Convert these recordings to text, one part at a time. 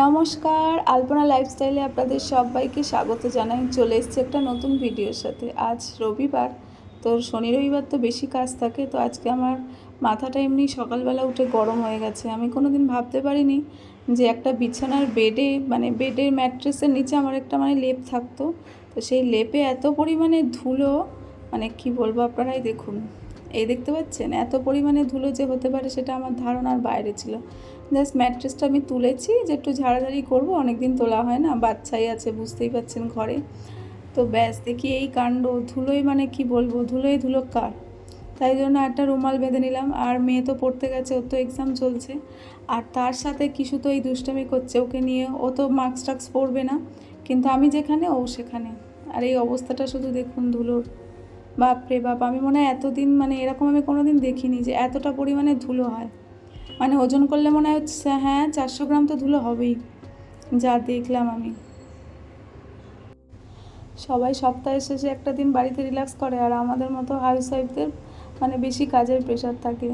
নমস্কার, আলপনা লাইফস্টাইলে আপনাদের সবাইকে স্বাগত জানাই। চলে এসেছি একটা নতুন ভিডিওর সাথে। আজ রবিবার, তো শনি রবিবার তো বেশি কাজ থাকে। তো আজকে আমার মাথাটা এমনি সকালবেলা উঠে গরম হয়ে গেছে। আমি কোনো দিন ভাবতে পারিনি যে একটা বিছানার বেডে, মানে বেডের ম্যাট্রেসের নিচে আমার একটা লেপ থাকতো। তো সেই লেপে এত পরিমাণে ধুলো, কি বলবো, আপনারাই দেখুন। এই দেখতে পাচ্ছেন, এত পরিমাণে ধুলো যে হতে পারে সেটা আমার ধারণার বাইরে ছিল। জাস্ট ম্যাট্রেসটা আমি তুলেছি যে একটু ঝাড়াঝাড়ি করবো, অনেক দিন তোলা হয় না, বাচ্চাই আছে বুঝতেই পাচ্ছেন ঘরে। তো ব্যাস দেখি এই কাণ্ড, ধুলোই কি বলবো, ধুলোই ধুলোকার। তাই জন্য একটা রুমাল বেঁধে নিলাম। আর মেয়ে তো পড়তে গেছে, ওর তো এক্সাম চলছে। আর তার সাথে কিছু তো এই দুষ্টামি করছে, ওকে নিয়ে। ও তো মাস্ক টাক্স পরবে না, কিন্তু আমি যেখানে ও সেখানে। আর এই অবস্থাটা শুধু দেখুন ধুলোর। বাপরে বাপ, আমি মনে হয় এতদিন এরকম আমি কোনো দিন দেখিনি যে এতটা পরিমাণে ধুলো হয়। ওজন করলে মনে হয় হচ্ছে, হ্যাঁ 400 গ্রাম তো ধুলো হবেই, যা দেখলাম আমি। সবাই সপ্তাহের শেষে একটা দিন বাড়িতে রিল্যাক্স করে, আর আমাদের মতো হাউস ওয়াইফদের বেশি কাজের প্রেশার থাকে।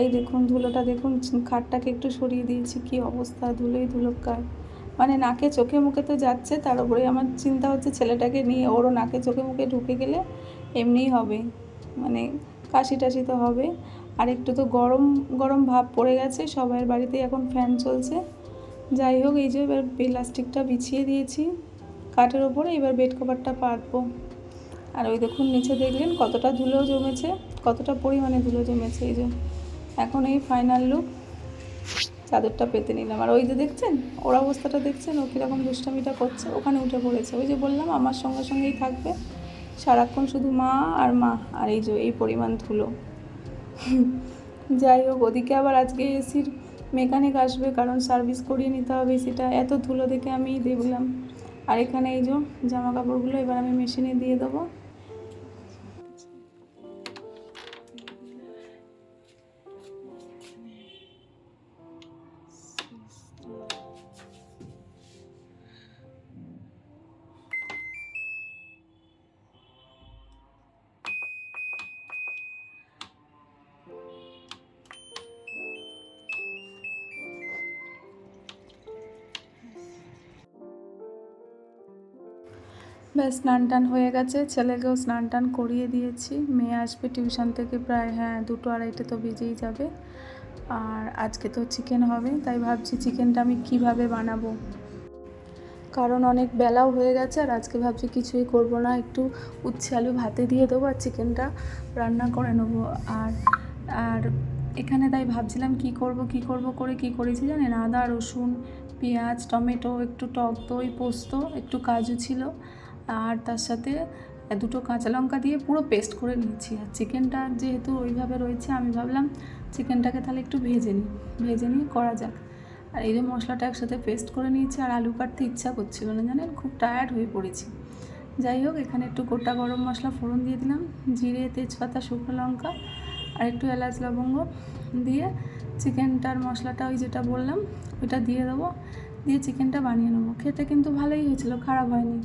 এই দেখুন ধুলোটা দেখুন, খাটটাকে একটু সরিয়ে দিয়েছি, কি অবস্থা, ধুলোই ধুলোকার। নাকে চোখে মুখে তো যাচ্ছে, তার উপরে আমার চিন্তা হচ্ছে ছেলেটাকে নিয়ে, ওরও নাকে চোখে মুখে ঢুকে গেলে এমনিই হবে, কাশি টাশি তো হবে। আর একটু তো গরম গরম ভাব পড়ে গেছে, সবার বাড়িতে এখন ফ্যান চলছে। যাই হোক, এই যে এবার প্লাস্টিকটা বিছিয়ে দিয়েছি কাঠের ওপরে, এবার বেড কভারটা পাতবো। আর ওই দেখুন নিচে দেখলেন কতটা ধুলো জমেছে, কতটা পরিমাণে ধুলো জমেছে। এই যে এখন এই ফাইনাল লুক, চাদরটা পেতে নিলাম। আর ওই যে দেখছেন ওর অবস্থাটা, দেখছেন ও কীরকম দুষ্টামিটা করছে, ওখানে উঠে পড়েছে। ওই যে বললাম আমার সঙ্গে সঙ্গেই থাকবে সারাক্ষণ, শুধু মা আর মা। আর এই যে এই পরিমাণ ধুলো। যাই হোক, ওদিকে আবার আজকে এসির মেকানিক আসবে, কারণ সার্ভিস করিয়ে নিতে হবে এসিটা। এত ধুলো দেখে আমি দেখলাম। আর এখানে এই যে জামা কাপড়গুলো এবার আমি মেশিনে দিয়ে দেবো। ব্যাস স্নান টান হয়ে গেছে, ছেলেকেও স্নান টান করিয়ে দিয়েছি। মেয়ে আসবে টিউশন থেকে প্রায় 2টো 2:30 তো বেজেই যাবে। আর আজকে তো চিকেন হবে, তাই ভাবছি চিকেনটা আমি কিভাবে বানাবো, কারণ অনেক বেলাও হয়ে গেছে। আর আজকে ভাবছি কিছুই করব না, একটু উচ্ছে আলু ভাতে দিয়ে দেবো আর চিকেনটা রান্না করে নেবো। আর আর এখানে তাই ভাবছিলাম কি করব করে কি করেছি জানেন, আদা রসুন পেঁয়াজ টমেটো, একটু টক দই, পোস্ত, একটু কাজু ছিল, আর তার সাথে 2টো কাঁচা লঙ্কা দিয়ে পুরো পেস্ট করে নিয়েছি। আর চিকেনটা যেহেতু ওইভাবে রয়েছে, আমি ভাবলাম চিকেনটাকে তাহলে একটু ভেজে নিয়ে করা যাক। আর এই যে মশলাটা একসাথে পেস্ট করে নিয়েছি। আর আলু কাটতে ইচ্ছা করছিল না জানেন, খুব টায়ার্ড হয়ে পড়েছি। যাই হোক, এখানে একটু গোটা গরম মশলা ফোড়ন দিয়ে দিলাম, জিরে তেজপাতা শুকনো লঙ্কা আর একটু এলাচ লবঙ্গ দিয়ে চিকেনটার মশলাটা ওই যেটা বললাম ওইটা দিয়ে দেবো, দিয়ে চিকেনটা বানিয়ে নেবো। খেতে কিন্তু ভালোই হয়েছিল, খারাপ হয়নি।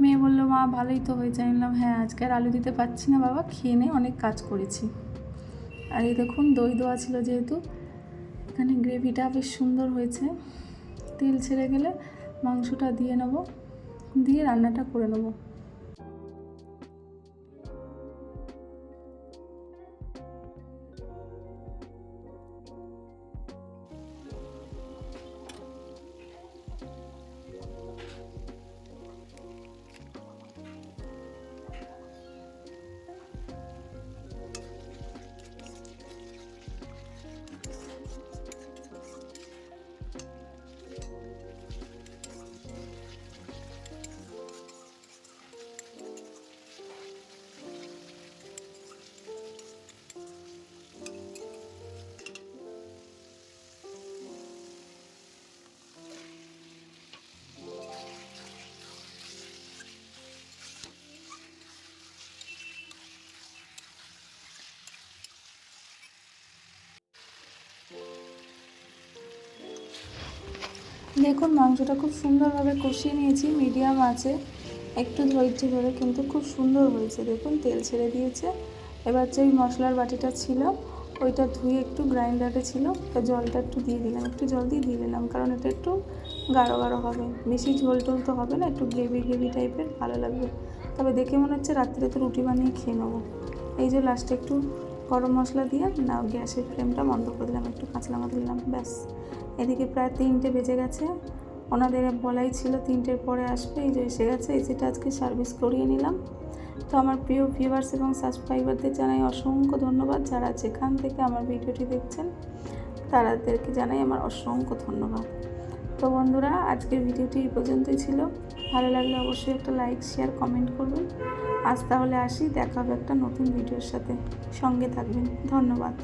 মেয়ে বললো, মা ভালোই তো হয়েছে। আমি বললাম, হ্যাঁ আজকে আর আলু দিতে পারছি না বাবা, খেয়ে নে, অনেক কাজ করেছি। আর এই দেখুন দই দেওয়া ছিল যেহেতু, এখানে গ্রেভিটা বেশ সুন্দর হয়েছে। তেল ছেড়ে গেলে মাংসটা দিয়ে নেবো, দিয়ে রান্নাটা করে নেবো। দেখুন মাংসটা খুব সুন্দরভাবে কষিয়ে নিয়েছি মিডিয়াম আঁচে, একটু ধৈর্য ধরে, কিন্তু খুব সুন্দর হয়েছে। দেখুন তেল ছেড়ে দিয়েছে, এবার যে ওই মশলার বাটিটা ছিল ওইটা ধুয়ে একটু গ্রাইন্ডারে ছিল, তো জলটা একটু দিয়ে দিলাম, একটু জল দিয়ে দিলাম, কারণ এটা একটু গাঢ় গাঢ় হবে, বেশি ঝোল টোল তো হবে না, একটু গ্রেভি গ্রেভি টাইপের ভালো লাগবে। তবে দেখে মনে হচ্ছে রাত্রে তো রুটি বানিয়ে খেয়ে নেবো। এই যে লাস্টে একটু গরম মশলা দিয়ে না গ্যাসের ফ্লেমটা বন্ধ করে দিলাম, একটু কাঁচা লঙ্কা দিলাম, ব্যাস। এদিকে প্রায় 3টে বেজে গেছে, ওনাদের বলাই ছিল 3টের পরে আসবে, এই যে এসে গেছে, এই যেটা আজকে সার্ভিস করিয়ে নিলাম। তো আমার প্রিয় ভিউয়ার্স এবং সাবস্ক্রাইবারদের জানাই অসংখ্য ধন্যবাদ, যারা যেখান থেকে আমার ভিডিওটি দেখছেন তাদেরকে জানাই আমার অসংখ্য ধন্যবাদ। তো বন্ধুরা, আজকের ভিডিওটি এই পর্যন্তই ছিল। ভালো লাগলে অবশ্যই একটা লাইক শেয়ার কমেন্ট করবেন। আজ তাহলে আসি, দেখা হবে একটা নতুন ভিডিওর সাথে, সঙ্গে থাকবেন। ধন্যবাদ।